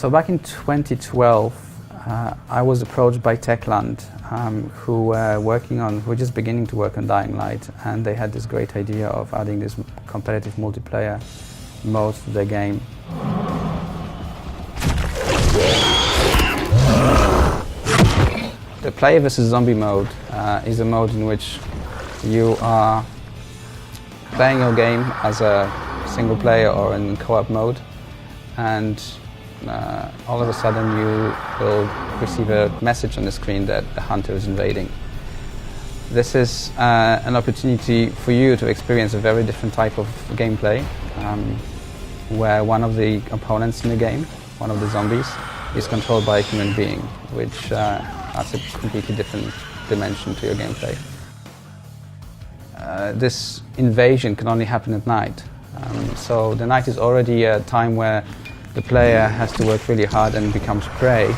So back in 2012, I was approached by Techland, who were just beginning to work on Dying Light, and they had this great idea of adding this competitive multiplayer mode to the game. The player versus zombie mode is a mode in which you are playing your game as a single player or in co-op mode, and all of a sudden you will receive a message on the screen that the hunter is invading. This is an opportunity for you to experience a very different type of gameplay, where one of the opponents in the game, one of the zombies, is controlled by a human being, which adds a completely different dimension to your gameplay. This invasion can only happen at night, so the night is already a time where the player has to work really hard and becomes prey,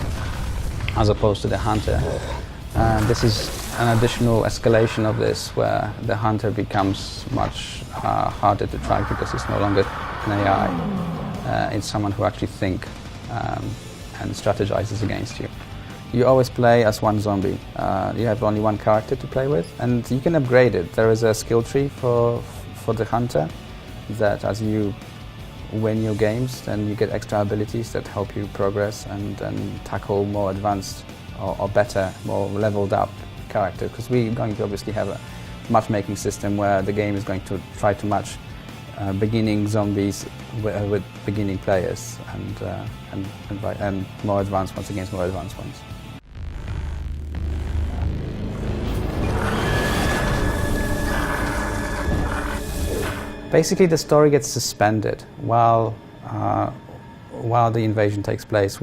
as opposed to the hunter. This is an additional escalation of this, where the hunter becomes much harder to track because it's no longer an AI. It's someone who actually thinks and strategizes against you. You always play as one zombie. You have only one character to play with, and you can upgrade it. There is a skill tree for the hunter that as you win your games, then you get extra abilities that help you progress and tackle more advanced or better, more leveled up character. Because we're going to obviously have a matchmaking system where the game is going to try to match beginning zombies with beginning players and more advanced ones against more advanced ones. Basically, the story gets suspended while the invasion takes place.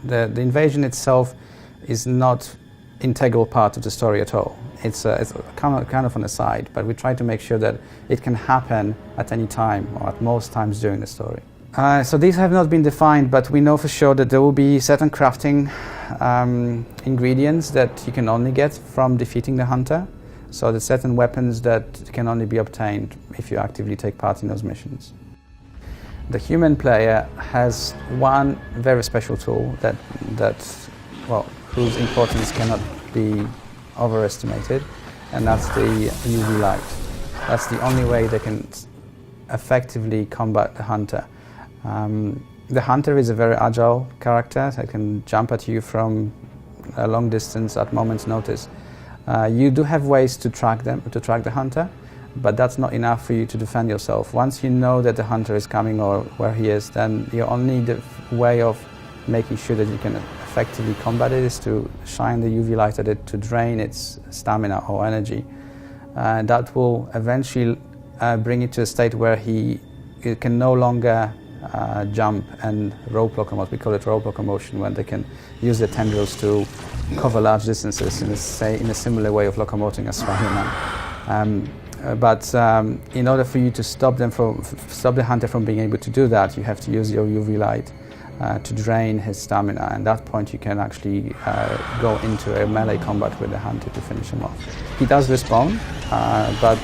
The invasion itself is not integral part of the story at all. It's kind of on the side, but we try to make sure that it can happen at any time or at most times during the story. So these have not been defined, but we know for sure that there will be certain crafting ingredients that you can only get from defeating the hunter. So there's certain weapons that can only be obtained if you actively take part in those missions. The human player has one very special tool whose importance cannot be overestimated, and that's the UV light. That's the only way they can effectively combat the hunter. The hunter is a very agile character that can jump at you from a long distance at moment's notice. You do have ways to track the hunter, but that's not enough for you to defend yourself. Once you know that the hunter is coming or where he is, then your only way of making sure that you can effectively combat it is to shine the UV light at it to drain its stamina or energy. That will eventually bring it to a state where it can no longer jump and rope locomote. We call it rope locomotion, when they can use their tendrils to cover large distances in a similar way of locomoting as Spider-Man. But in order for you to stop the hunter from being able to do that, you have to use your UV light to drain his stamina, and at that point you can actually go into a melee combat with the hunter to finish him off. He does respawn, but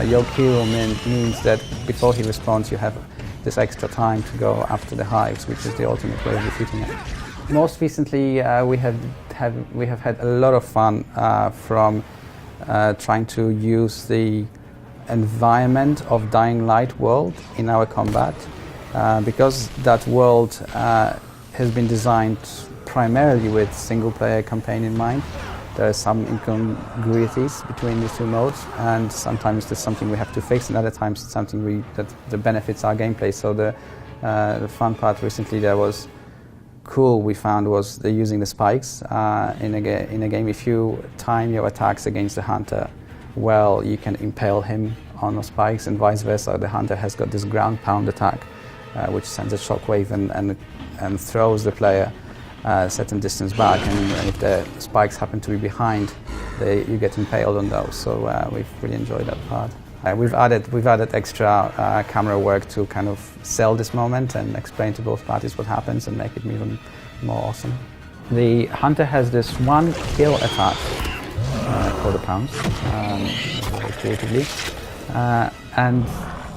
your kill means that before he respawns you have this extra time to go after the hives, which is the ultimate way of defeating it. Most recently we have had a lot of fun from trying to use the environment of Dying Light world in our combat. Because that world has been designed primarily with single-player campaign in mind, there are some incongruities between the two modes, and sometimes there's something we have to fix, and other times it's something that benefits our gameplay. So the fun part recently that was cool we found was using the spikes in a game. If you time your attacks against the hunter well, you can impale him on the spikes, and vice versa. The hunter has got this ground pound attack, which sends a shockwave and throws the player a certain distance back, and if the spikes happen to be behind, you get impaled on those. So we've really enjoyed that part. We've added extra camera work to kind of sell this moment and explain to both parties what happens and make it even more awesome. The hunter has this one kill attack called a pounce, intuitively, and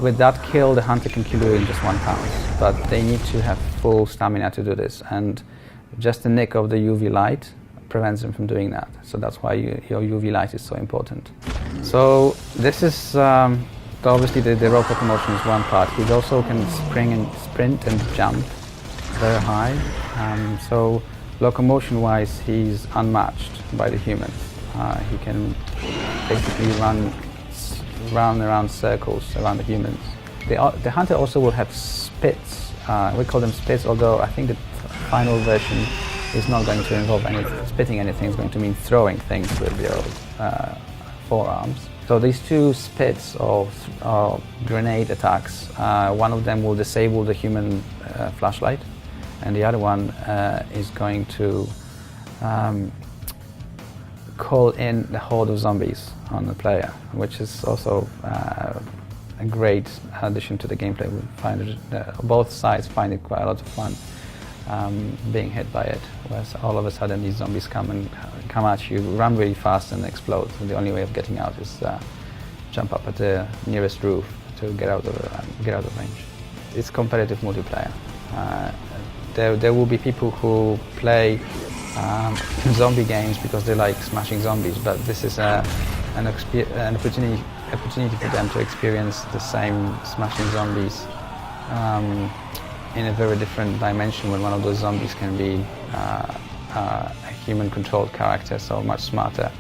with that kill, the hunter can kill you in just one pounce, but they need to have full stamina to do this, and just the nick of the UV light prevents them from doing that. So that's why your UV light is so important. So this is obviously the rope locomotion is one part. He also can sprint and jump very high. So locomotion-wise, he's unmatched by the humans. He can basically run around circles around the humans. The hunter also will have spits. We call them spits, although I think the final version is not going to involve spitting anything. It's going to mean throwing things with your forearms. So these two spits of grenade attacks, one of them will disable the human flashlight, and the other one is going to call in the horde of zombies on the player, which is also a great addition to the gameplay. We find it, both sides find it quite a lot of fun being hit by it, where all of a sudden these zombies come at you, run really fast and explode. So the only way of getting out is jump up at the nearest roof to get out of range. It's competitive multiplayer. There will be people who play zombie games because they like smashing zombies, but this is an opportunity for them to experience the same smashing zombies in a very different dimension, when one of those zombies can be a human-controlled character, so much smarter.